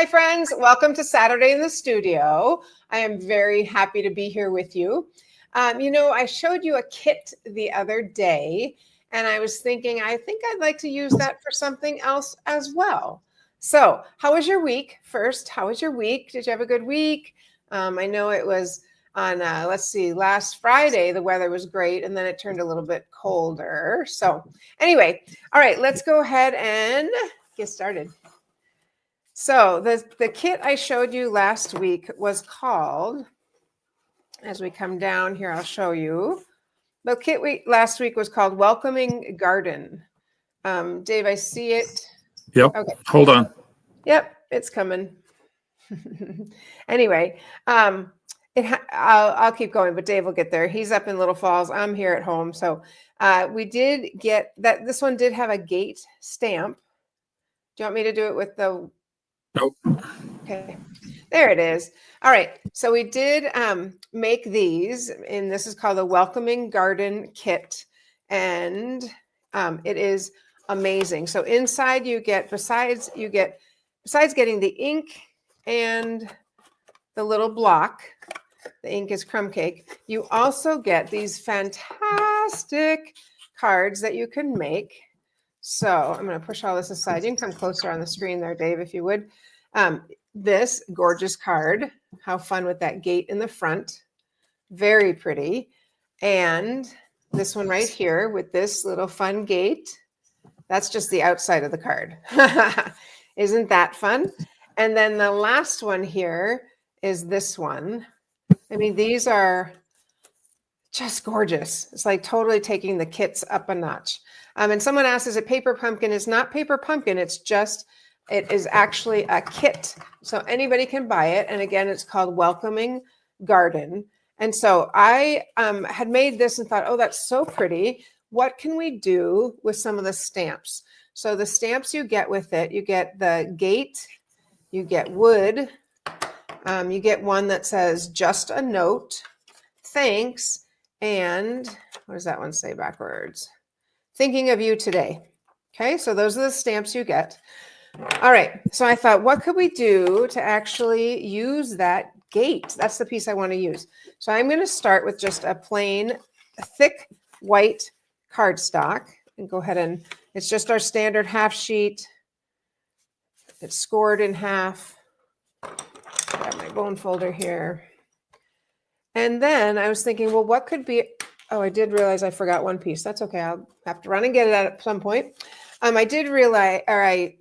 friends. Welcome to Saturday in the Studio. I am very happy to be here with you. I showed you a kit the other day, and I was thinking, I think I'd like to use that for something else as well. So, how was your week? First, how was your week? Did you have a good week? I know it was on, last Friday, the weather was great, and then it turned a little bit colder. So, anyway, all right, let's go ahead and get started. So the kit I showed you last week was called, as we come down here, I'll show you. The kit last week was called Welcoming Garden. Dave, I see it. Yep. Okay. Hold on. Yep, it's coming. Anyway, I'll keep going, but Dave will get there. He's up in Little Falls. I'm here at home. So we did get that. This one did have a gate stamp. Do you want me to do it with the... Nope. Okay, there it is. All right, so we did make these, and this is called the Welcoming Garden Kit, and it is amazing. So inside you get, besides getting the ink and the little block, the ink is crumb cake, you also get these fantastic cards that you can make. So I'm going to push all this aside. You can come closer on the screen there, Dave, if you would. This gorgeous card. How fun with that gate in the front. Very pretty. And this one right here with this little fun gate. That's just the outside of the card. Isn't that fun? And then the last one here is this one. I mean, these are just gorgeous. It's like totally taking the kits up a notch. And someone asked, is it paper pumpkin? It's not paper pumpkin. It is actually a kit. So anybody can buy it. And again, it's called Welcoming Garden. And so I had made this and thought, oh, that's so pretty. What can we do with some of the stamps? So the stamps you get with it, you get the gate, you get wood, you get one that says just a note, thanks, and what does that one say backwards? Thinking of you today. Okay, so those are the stamps you get. All right, so I thought, what could we do to actually use that gate? That's the piece I want to use. So I'm going to start with just a plain, thick white cardstock and go ahead and, it's just our standard half sheet. It's scored in half. Grab my bone folder here. And then I was thinking, well, what could be... Oh, I did realize I forgot one piece. That's okay. I'll have to run and get it at some point. I did realize, I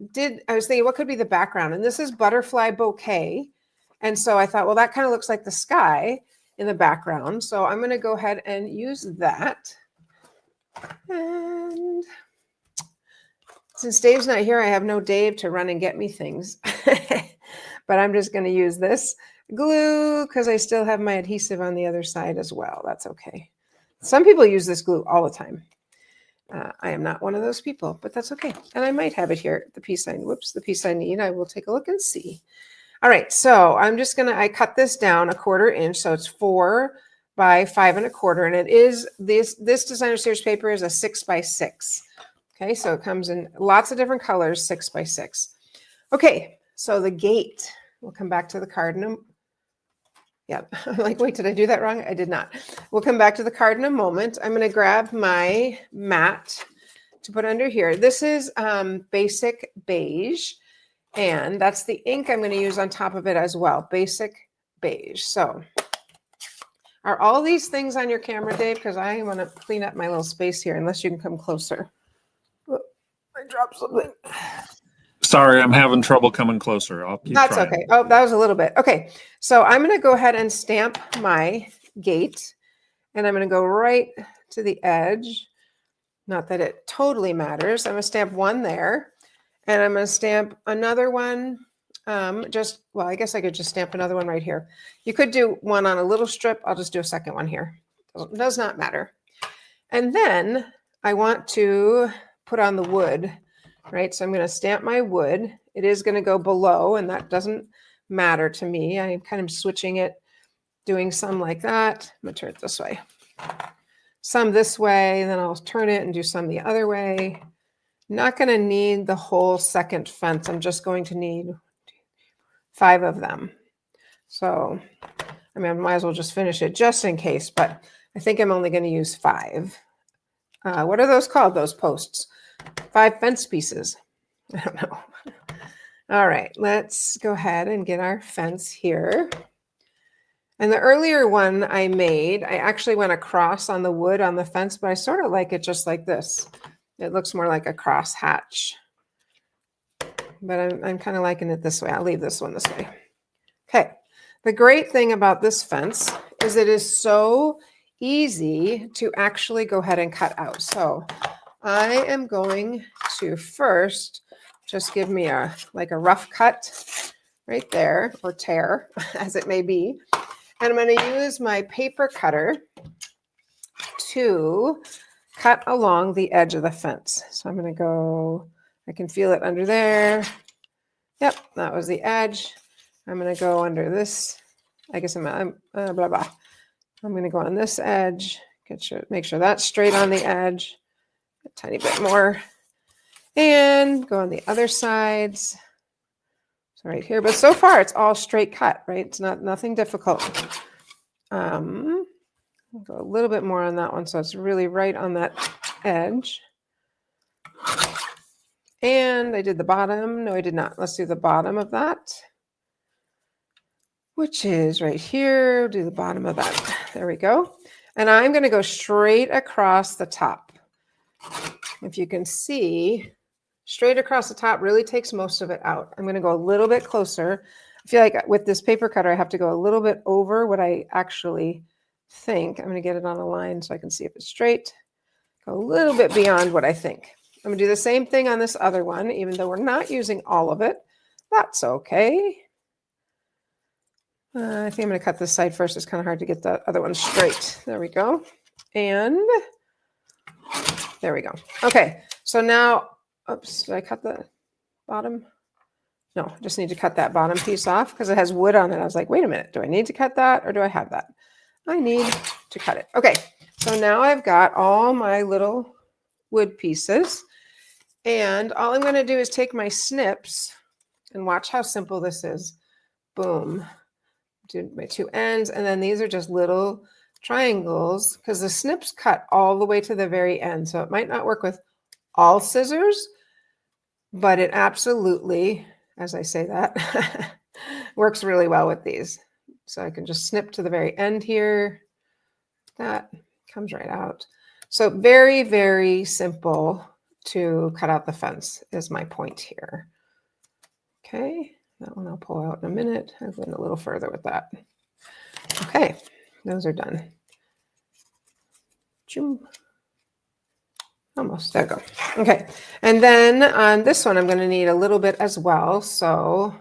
was thinking, what could be the background? And this is Butterfly Bouquet. And so I thought, well, that kind of looks like the sky in the background. So I'm going to go ahead and use that. And since Dave's not here, I have no Dave to run and get me things. But I'm just going to use this glue because I still have my adhesive on the other side as well. That's okay. Some people use this glue all the time. I am not one of those people, but that's okay. And I might have it here, the piece I need. I will take a look and see. All right, so I'm just I cut this down 1/4 inch. So it's 4 by 5 1/4. And it is, this Designer Series paper is a 6 by 6. Okay, so it comes in lots of different colors, 6 by 6. Okay, so the gate, we'll come back to the card in a... Yeah, like, wait, did I do that wrong? I did not. We'll come back to the card in a moment. I'm going to grab my mat to put under here. This is Basic Beige, and that's the ink I'm going to use on top of it as well, Basic Beige. So are all these things on your camera, Dave? Because I want to clean up my little space here, unless you can come closer. Oh, I dropped something. Sorry, I'm having trouble coming closer. I'll keep trying. That's okay. Oh, that was a little bit. Okay, so I'm going to go ahead and stamp my gate, and I'm going to go right to the edge. Not that it totally matters. I'm going to stamp one there, and I'm going to stamp another one. Well, I guess I could just stamp another one right here. You could do one on a little strip. I'll just do a second one here. It does not matter. And then I want to put on the wood. Right, so I'm going to stamp my wood. It is going to go below, and that doesn't matter to me. I'm kind of switching it, doing some like that. I'm going to turn it this way. Some this way, and then I'll turn it and do some the other way. Not going to need the whole second fence. I'm just going to need 5 of them. So, I mean, I might as well just finish it just in case, but I think I'm only going to use 5. What are those called, those posts? 5 fence pieces. I don't know. All right, let's go ahead and get our fence here. And the earlier one I made, I actually went across on the wood on the fence, but I sort of like it just like this. It looks more like a cross hatch. But I'm kind of liking it this way. I'll leave this one this way. Okay. The great thing about this fence is it is so easy to actually go ahead and cut out. So I am going to first just give me a rough cut right there, or tear as it may be. And I'm going to use my paper cutter to cut along the edge of the fence. So I'm going to go, I can feel it under there. Yep, that was the edge. I'm going to go under this. I guess I'm blah, blah. I'm going to go on this edge, make sure that's straight on the edge, a tiny bit more, and go on the other sides. So right here, but so far it's all straight cut, right? It's nothing difficult. I'll go a little bit more on that one so it's really right on that edge. And I did the bottom. No, I did not. Let's do the bottom of that, which is right here. Do the bottom of that. There we go. And I'm going to go straight across the top. If you can see, straight across the top really takes most of it out. I'm going to go a little bit closer. I feel like with this paper cutter, I have to go a little bit over what I actually think. I'm going to get it on a line so I can see if it's straight. Go a little bit beyond what I think. I'm going to do the same thing on this other one, even though we're not using all of it. That's okay. I think I'm going to cut this side first. It's kind of hard to get the other one straight. There we go. And there we go. Okay, so now, oops, did I cut the bottom? No, I just need to cut that bottom piece off because it has wood on it. I was like, wait a minute, do I need to cut that or do I have that? I need to cut it. Okay, so now I've got all my little wood pieces. And all I'm going to do is take my snips and watch how simple this is. Boom. Do my 2 ends. And then these are just little triangles because the snips cut all the way to the very end. So it might not work with all scissors, but it absolutely, as I say that, works really well with these. So I can just snip to the very end here. That comes right out. So very, very simple to cut out the fence is my point here. Okay, that one I'll pull out in a minute. I'll go in a little further with that. Okay, those are done. Almost, there we go. Okay, and then on this one, I'm going to need a little bit as well. So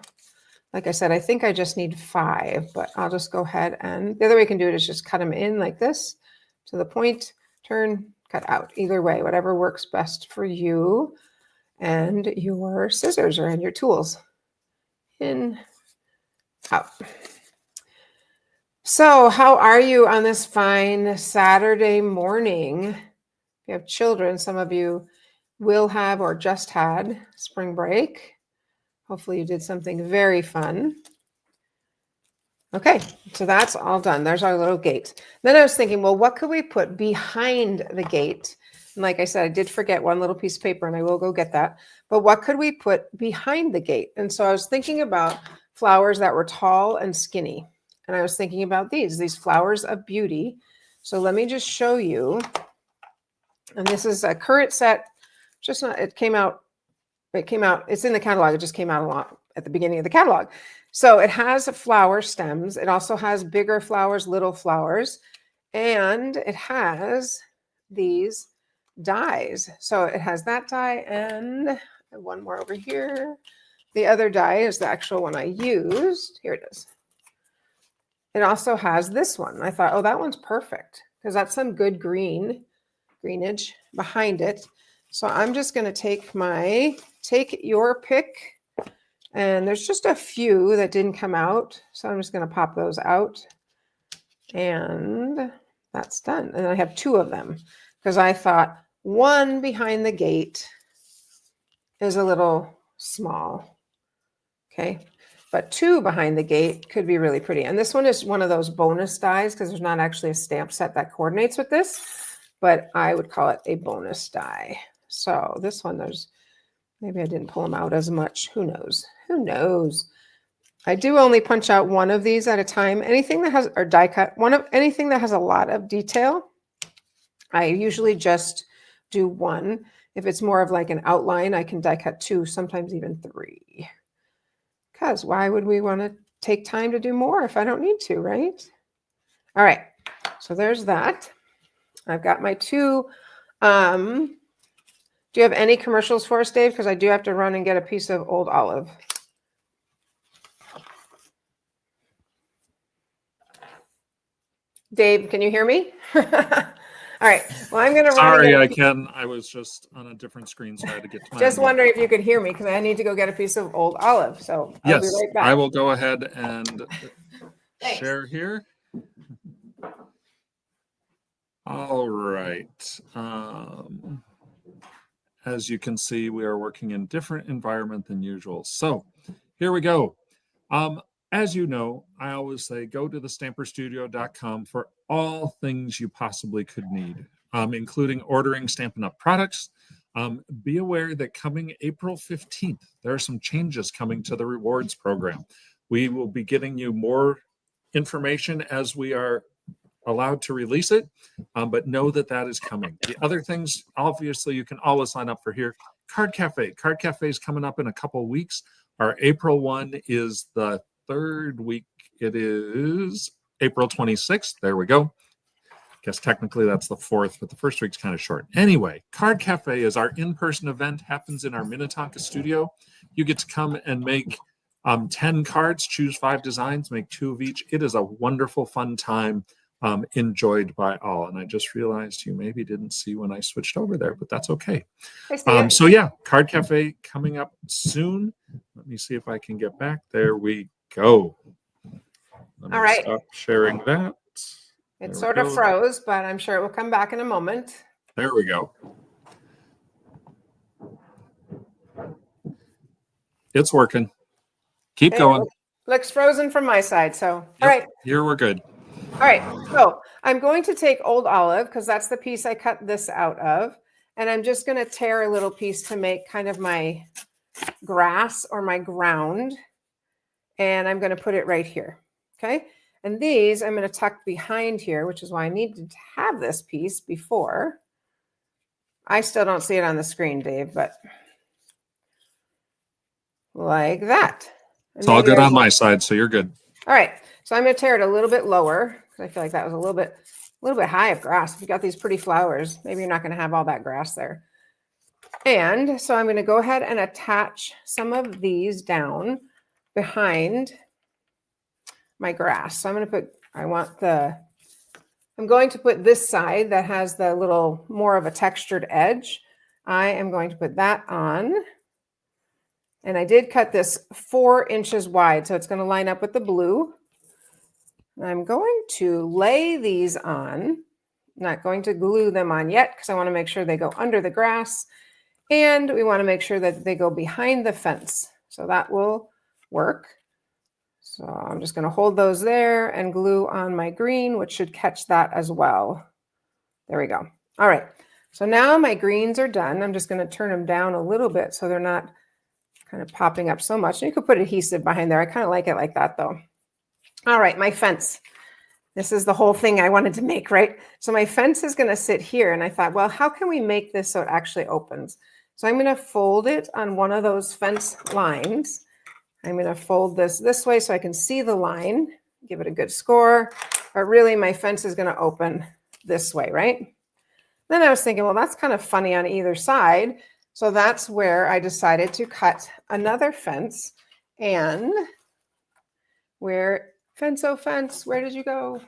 like I said, I think I just need 5, but I'll just go ahead and the other way you can do it is just cut them in like this to the point, turn, cut out. Either way, whatever works best for you and your scissors or and your tools. In, out. So how are you on this fine Saturday morning? If you have children, some of you will have or just had spring break. Hopefully you did something very fun. Okay, so that's all done. There's our little gate. Then I was thinking, well, what could we put behind the gate? And like I said, I did forget one little piece of paper and I will go get that. But what could we put behind the gate? And so I was thinking about flowers that were tall and skinny. And I was thinking about these flowers of beauty. So let me just show you. And this is a current set. Just not, it came out, it's in the catalog. It just came out a lot at the beginning of the catalog. So it has flower stems. It also has bigger flowers, little flowers, and it has these dies. So it has that die and one more over here. The other die is the actual one I used. Here it is. It also has this one. I thought, oh, that one's perfect because that's some good greenage behind it. So I'm just going to take your pick. And there's just a few that didn't come out. So I'm just going to pop those out. And that's done. And I have 2 of them because I thought one behind the gate is a little small. Okay. but 2 behind the gate could be really pretty. And this one is one of those bonus dies because there's not actually a stamp set that coordinates with this, but I would call it a bonus die. So this one, maybe I didn't pull them out as much. Who knows? Who knows? I do only punch out one of these at a time. Anything that has, or die cut, anything that has a lot of detail, I usually just do 1. If it's more of like an outline, I can die cut 2, sometimes even 3. Because why would we want to take time to do more if I don't need to, right? All right, so there's that. I've got my 2. Do you have any commercials for us, Dave? Because I do have to run and get a piece of Old Olive. Dave, can you hear me? All right. Well, I'm going to run. Sorry, I can. I was just on a different screen, so I had to get to my. Just wondering if you could hear me because I need to go get a piece of Old Olive. So I'll be right back. I will go ahead and share here. All right. As you can see, we are working in different environment than usual. So here we go. As you know, I always say go to thestamperstudio.com for all things you possibly could need, including ordering Stampin' Up! Products. Be aware that coming April 15th, there are some changes coming to the rewards program. We will be getting you more information as we are allowed to release it, but know that that is coming. The other things, obviously, you can always sign up for here. Card Cafe. Card Cafe is coming up in a couple of weeks. Our April one is the 3rd week. It is April 26th. There we go. Guess technically that's the 4th, but the first week's kind of short. Anyway, Card Cafe is our in-person event, happens in our Minnetonka studio. You get to come and make 10 cards, choose 5 designs, make 2 of each. It is a wonderful, fun time, enjoyed by all. And I just realized you maybe didn't see when I switched over there, but that's okay. So yeah, Card Cafe coming up soon. Let me see if I can get back. There we go. All right. Stop sharing that. It sort of froze, but I'm sure it will come back in a moment. There we go. It's working. Keep going. Looks frozen from my side. So, all right. Here we're good. All right. So I'm going to take Old Olive because that's the piece I cut this out of. And I'm just going to tear a little piece to make kind of my grass or my ground. And I'm going to put it right here. Okay. And these I'm going to tuck behind here, which is why I needed to have this piece before. I still don't see it on the screen, Dave, but like that. It's all good on my side, so you're good. All right. So I'm going to tear it a little bit lower because I feel like that was a little bit high of grass. If you got these pretty flowers, maybe you're not going to have all that grass there. And so I'm going to go ahead and attach some of these down behind my grass. So I'm going to put this side that has the little more of a textured edge. I am going to put that on. And I did cut this 4 inches wide, so it's going to line up with the blue. I'm going to lay these on. I'm not going to glue them on yet because I want to make sure they go under the grass. And we want to make sure that they go behind the fence. So that will work. So I'm just going to hold those there and glue on my green, which should catch that as well. There we go. All right. So now my greens are done. I'm just going to turn them down a little bit so they're not kind of popping up so much. You could put adhesive behind there. I kind of like it like that though. All right, my fence. This is the whole thing I wanted to make, right? So my fence is going to sit here. And I thought, well, how can we make this so it actually opens? So I'm going to fold it on one of those fence lines. I'm going to fold this way so I can see the line, give it a good score. But really my fence is going to open this way, right? Then I was thinking, well, that's kind of funny on either side. So that's where I decided to cut another fence. And fence, oh fence, where did you go?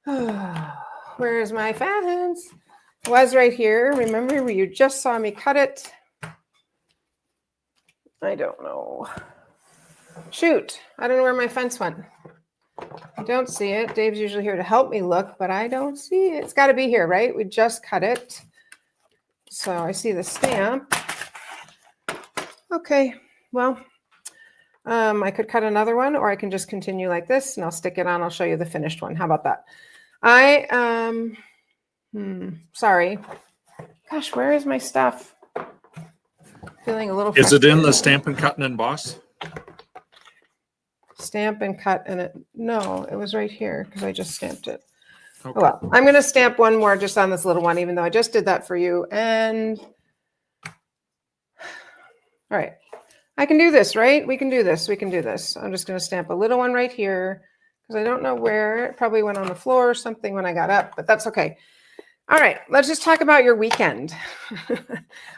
Where is my fence? It was right here. Remember where you just saw me cut it? I don't know. Shoot, I don't know where my fence went. I don't see it. Dave's usually here to help me look, but I don't see it. It's got to be here, right? We just cut it. So I see the stamp. Okay, well, I could cut another one, or I can just continue like this and I'll stick it on. I'll show you the finished one. How about that? Sorry. Gosh, where is my stuff? Feeling a little Is it in the frustrated. Stampin' Cut and Emboss? Stamp and cut and it, no, it was right here because I just stamped it. Okay. Oh, well, I'm going to stamp one more just on this little one, even though I just did that for you. And all right, I can do this, right? We can do this. We can do this. I'm just going to stamp a little one right here because I don't know where. It probably went on the floor or something when I got up, but that's okay. All right, let's just talk about your weekend.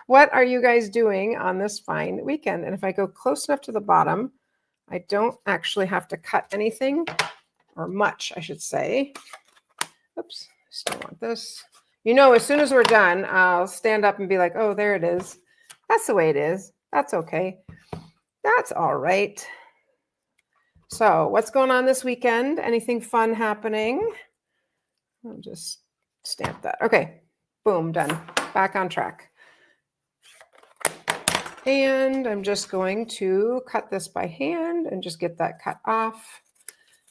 What are you guys doing on this fine weekend? And if I go close enough to the bottom, I don't actually have to cut anything, or much, I should say. Oops, still want this. You know, as soon as we're done, I'll stand up and be like, oh, there it is. That's the way it is. That's okay. That's all right. So what's going on this weekend? Anything fun happening? I'll just stamp that. Okay, boom, done. Back on track. And I'm just going to cut this by hand and just get that cut off.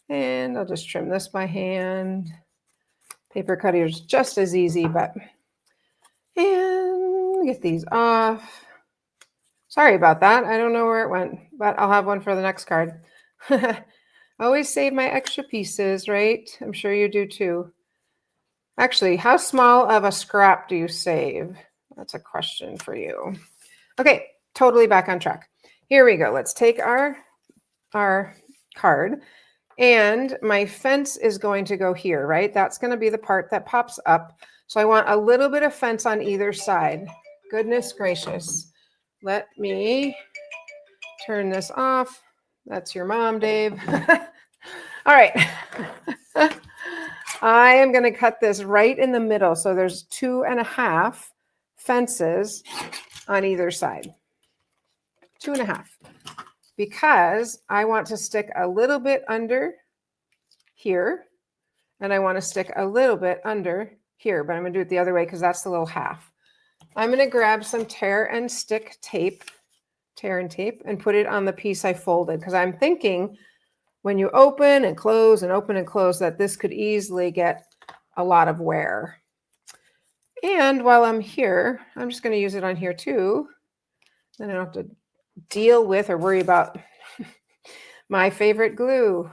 And I'll just trim this by hand. Paper cutter is just as easy, but, and get these off. Sorry about that. I don't know where it went, but I'll have one for the next card. Always save my extra pieces, right? I'm sure you do too. Actually, how small of a scrap do you save? That's a question for you. Okay, totally back on track. Here we go. Let's take our card, and my fence is going to go here, right? That's going to be the part that pops up. So I want a little bit of fence on either side. Goodness gracious. Let me turn this off. That's your mom, Dave. All right. I am going to cut this right in the middle. So there's 2.5 fences on either side. 2.5. Because I want to stick a little bit under here. And I want to stick a little bit under here. But I'm going to do it the other way because that's the little half. I'm going to grab some tear and tape, and put it on the piece I folded. Because I'm thinking when you open and close that this could easily get a lot of wear. And while I'm here, I'm just going to use it on here too. Then I don't have to deal with or worry about my favorite glue.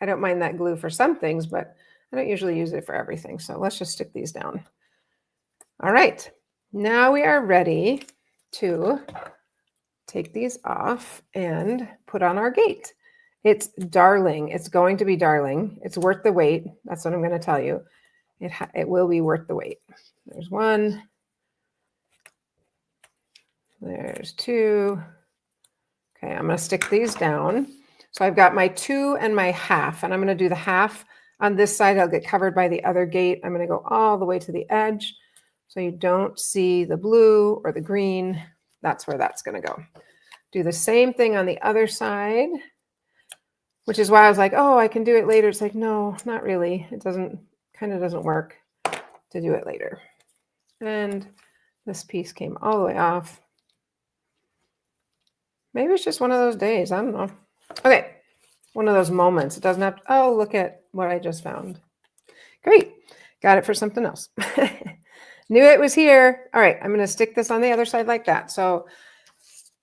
I don't mind that glue for some things, but I don't usually use it for everything. So let's just stick these down. All right. Now we are ready to take these off and put on our gate. It's darling. It's going to be darling. It's worth the wait. That's what I'm going to tell you. It will be worth the wait. There's one. There's two. Okay, I'm going to stick these down. So I've got my 2 and my half, and I'm going to do the half on this side. I'll get covered by the other gate. I'm going to go all the way to the edge so you don't see the blue or the green. That's where that's going to go. Do the same thing on the other side, which is why I was like, oh, I can do it later. It's like, no, not really. It kind of doesn't work to do it later. And this piece came all the way off. Maybe it's just one of those days. I don't know. Okay. One of those moments. It doesn't have to, oh, look at what I just found. Great. Got it for something else. Knew it was here. All right. I'm going to stick this on the other side like that. So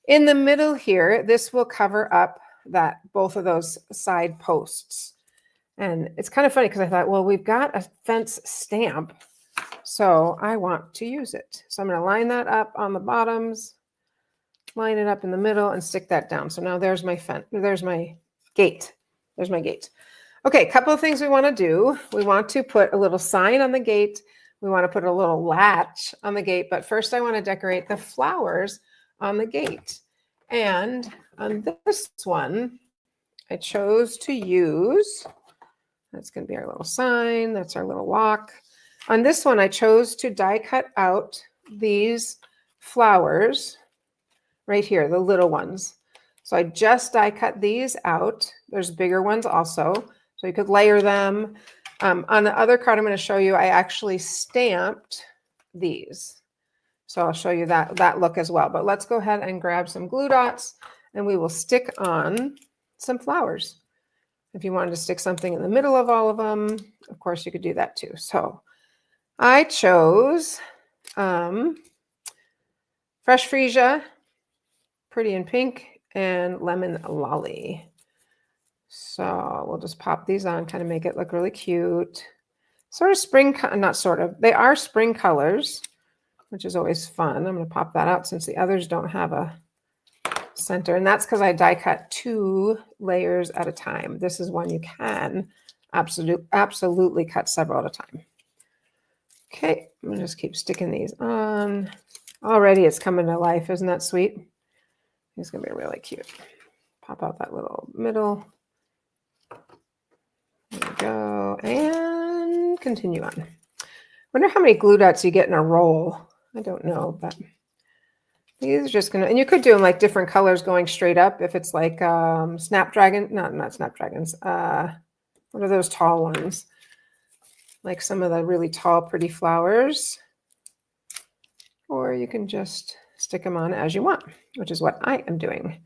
in the middle here, this will cover up both of those side posts. And it's kind of funny because I thought, well, we've got a fence stamp, so I want to use it. So I'm going to line that up on the bottoms, line it up in the middle, and stick that down. So now there's my fence. There's my gate. There's my gate. Okay, a couple of things we want to do. We want to put a little sign on the gate. We want to put a little latch on the gate. But first, I want to decorate the flowers on the gate. And on this one, I chose to use, that's going to be our little sign. That's our little lock. On this one, I chose to die cut out these flowers right here, the little ones. So I just die cut these out. There's bigger ones also, so you could layer them. On the other card I'm going to show you, I actually stamped these. So I'll show you that look as well. But let's go ahead and grab some glue dots, and we will stick on some flowers. If you wanted to stick something in the middle of all of them, of course you could do that too. So I chose fresh freesia, pretty in pink, and lemon lolly. So we'll just pop these on, kind of make it look really cute. Sort of spring, not sort of, they are spring colors, which is always fun. I'm going to pop that out since the others don't have a center. And that's because I die cut 2 layers at a time. This is one you can absolutely cut several at a time. Okay, I'm going to just keep sticking these on. Already it's coming to life. Isn't that sweet? It's going to be really cute. Pop out that little middle. There we go. And continue on. Wonder how many glue dots you get in a roll. I don't know, but these are just gonna, and you could do them like different colors going straight up if it's like Snapdragon, not Snapdragons. What are those tall ones? Like some of the really tall, pretty flowers. Or you can just stick them on as you want, which is what I am doing.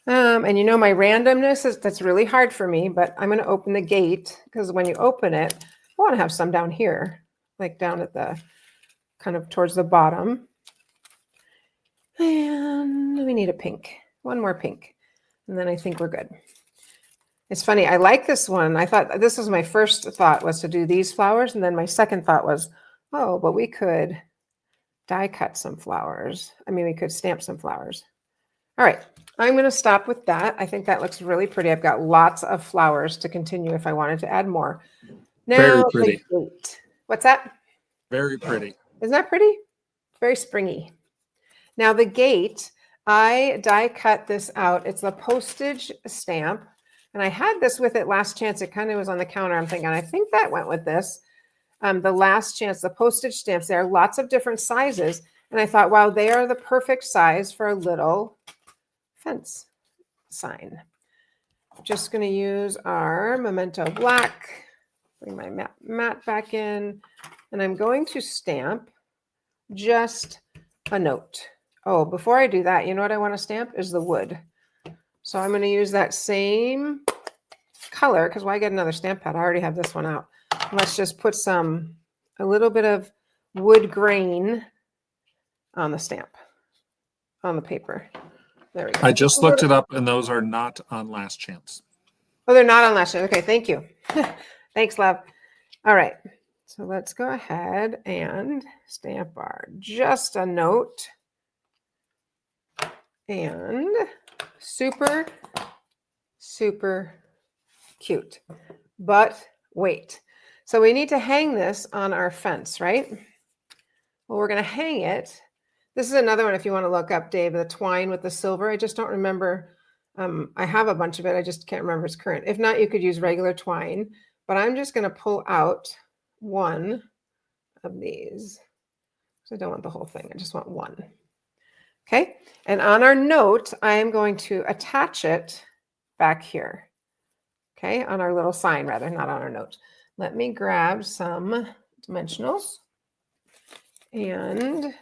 And you know, my randomness is, that's really hard for me, but I'm going to open the gate because when you open it, I want to have some down here, like down at the kind of towards the bottom. And we need a pink, one more pink. And then I think we're good. It's funny. I like this one. I thought this was my first thought was to do these flowers. And then my second thought was, oh, but we could die cut some flowers. I mean, we could stamp some flowers. All right. I'm going to stop with that. I think that looks really pretty. I've got lots of flowers to continue if I wanted to add more. Now, Very pretty. What's that? Very pretty. Isn't that pretty? Very springy. Now the gate, I die cut this out. It's a postage stamp. And I had this with it last chance. It kind of was on the counter. I'm thinking, I think that went with this. The last chance, the postage stamps, there are lots of different sizes. And I thought, wow, they are the perfect size for a little fence sign. Just going to use our Memento Black, bring my mat back in, and I'm going to stamp just a note. Oh, before I do that, you know what I want to stamp is the wood. So I'm going to use that same color, because why get another stamp pad? I already have this one out. Let's just put a little bit of wood grain on the stamp, on the paper. There we go. I just looked it up, and those are not on last chance. Oh, they're not on last chance. Okay, thank you. Thanks, love. All right, so let's go ahead and stamp our just a note. And super, super cute. But wait. So we need to hang this on our fence, right? Well, we're going to hang it. This is another one if you want to look up, Dave, the twine with the silver. I just don't remember. I have a bunch of it. I just can't remember it's current. If not, you could use regular twine. But I'm just going to pull out one of these. So I don't want the whole thing. I just want one. Okay. And on our note, I am going to attach it back here. Okay. On our little sign, rather, not on our note. Let me grab some dimensionals. And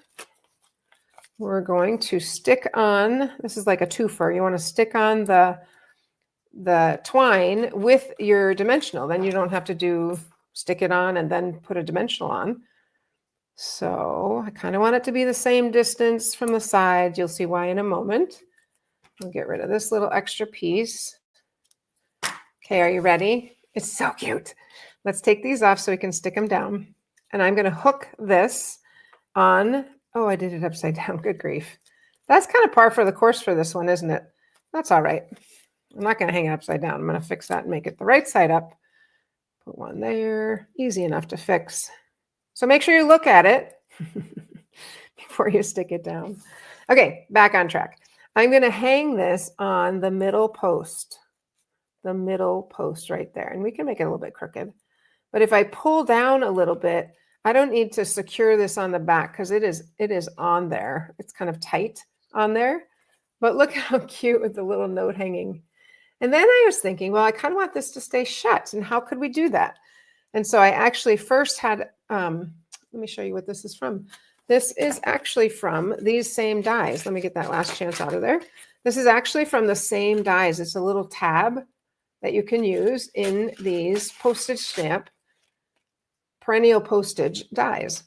we're going to stick on, this is like a twofer. You want to stick on the twine with your dimensional. Then you don't have to stick it on and then put a dimensional on. So I kind of want it to be the same distance from the sides. You'll see why in a moment. We'll get rid of this little extra piece. Okay, are you ready? It's so cute. Let's take these off so we can stick them down. And I'm going to hook this on. Oh, I did it upside down. Good grief. That's kind of par for the course for this one, isn't it? That's all right. I'm not going to hang it upside down. I'm going to fix that and make it the right side up. Put one there. Easy enough to fix. So make sure you look at it before you stick it down. Okay, back on track. I'm going to hang this on the middle post right there. And we can make it a little bit crooked. But if I pull down a little bit, I don't need to secure this on the back because it is on there. It's kind of tight on there. But look how cute with the little note hanging. And then I was thinking, well, I kind of want this to stay shut. And how could we do that? And so I actually first had, let me show you what this is from. This is actually from these same dies. Let me get that last chance out of there. This is actually from the same dies. It's a little tab that you can use in these postage stamp perennial postage dies.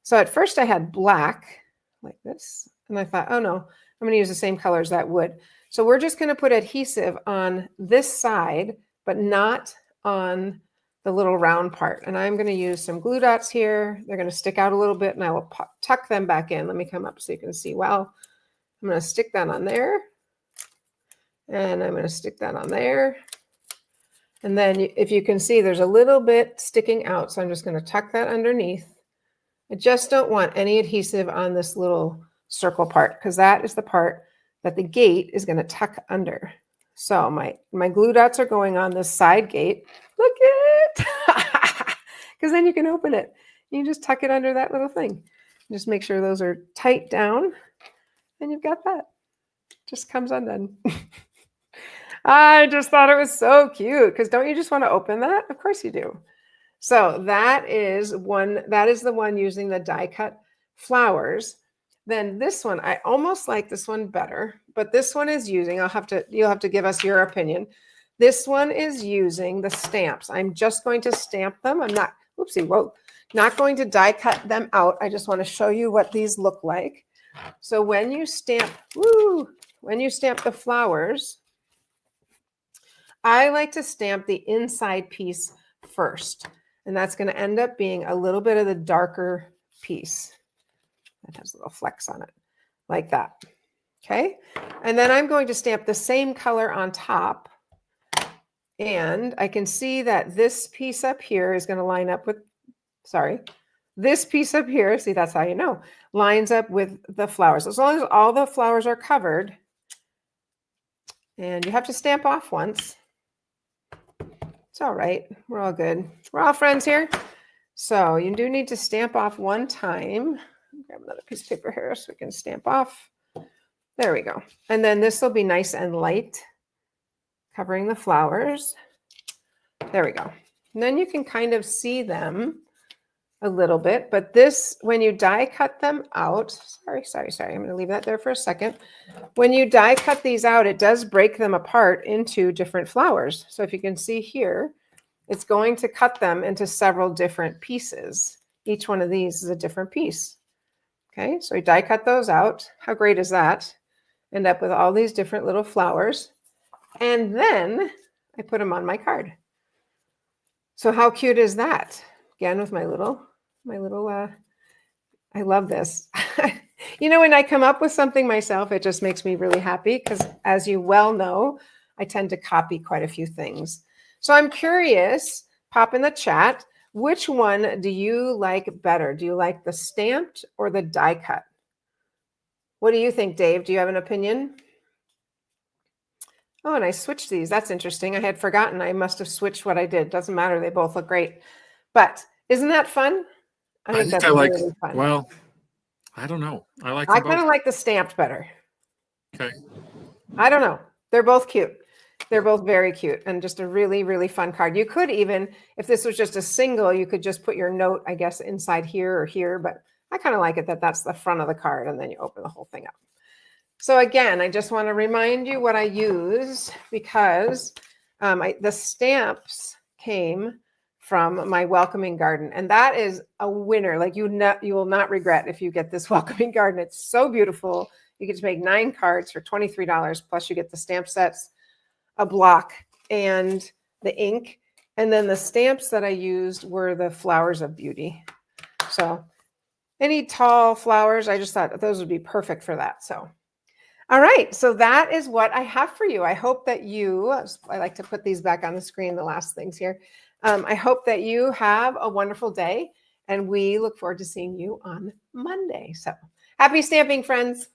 So at first I had black like this, and I thought, oh no, I'm going to use the same color as that wood. So we're just going to put adhesive on this side, but not on the little round part. And I'm going to use some glue dots here. They're going to stick out a little bit, and I will tuck them back in. Let me come up so you can see well. I'm going to stick that on there, and I'm going to stick that on there. And then if you can see, there's a little bit sticking out. So I'm just going to tuck that underneath. I just don't want any adhesive on this little circle part, because that is the part that the gate is going to tuck under. So my glue dots are going on this side gate. Look it, because then you can open it. You can just tuck it under that little thing. Just make sure those are tight down, and you've got that. Just comes undone. I just thought it was so cute, because don't you just want to open that? Of course you do. So that is the one using the die cut flowers. Then this one, I almost like this one better, but this one is using, you'll have to give us your opinion. This one is using the stamps. I'm just going to stamp them. I'm not, not going to die cut them out. I just want to show you what these look like. So when you stamp the flowers, I like to stamp the inside piece first, and that's going to end up being a little bit of the darker piece. That has a little flecks on it, like that. Okay, and then I'm going to stamp the same color on top, and I can see that this piece up here is going to line up with, this piece up here, see, that's how you know, lines up with the flowers. As long as all the flowers are covered, and you have to stamp off once. It's all right. We're all good. We're all friends here. So you do need to stamp off one time. Grab another piece of paper here so we can stamp off. There we go. And then this will be nice and light, covering the flowers. There we go. And then you can kind of see them a little bit, but this, when you die cut them out, sorry. I'm going to leave that there for a second. When you die cut these out, it does break them apart into different flowers. So if you can see here, it's going to cut them into several different pieces. Each one of these is a different piece. Okay, so we die cut those out. How great is that? End up with all these different little flowers. And then I put them on my card. So how cute is that? Again, with my little, I love this. You know, when I come up with something myself, it just makes me really happy, because as you well know, I tend to copy quite a few things. So I'm curious, pop in the chat, which one do you like better? Do you like the stamped or the die cut? What do you think, Dave? Do you have an opinion? Oh, and I switched these. That's interesting. I had forgotten. I must have switched what I did. Doesn't matter. They both look great. But isn't that fun? I think that's really fun. Well, I don't know. I kind of like the stamped better. Okay. I don't know. They're both cute. They're both very cute, and just a really, really fun card. You could even, if this was just a single, you could just put your note, I guess, inside here or here. But I kind of like it that that's the front of the card, and then you open the whole thing up. So again, I just want to remind you what I use, because the stamps came from my Welcoming Garden, and that is a winner. Like you will not regret if you get this Welcoming Garden. It's so beautiful. You get to make 9 cards for $23, plus you get the stamp sets, a block, and the ink. And then the stamps that I used were the Flowers of Beauty. So any tall flowers, I just thought those would be perfect for that. So all right, so that is what I have for you. I hope that I like to put these back on the screen, the last things here. I hope that you have a wonderful day, and we look forward to seeing you on Monday. So happy stamping, friends.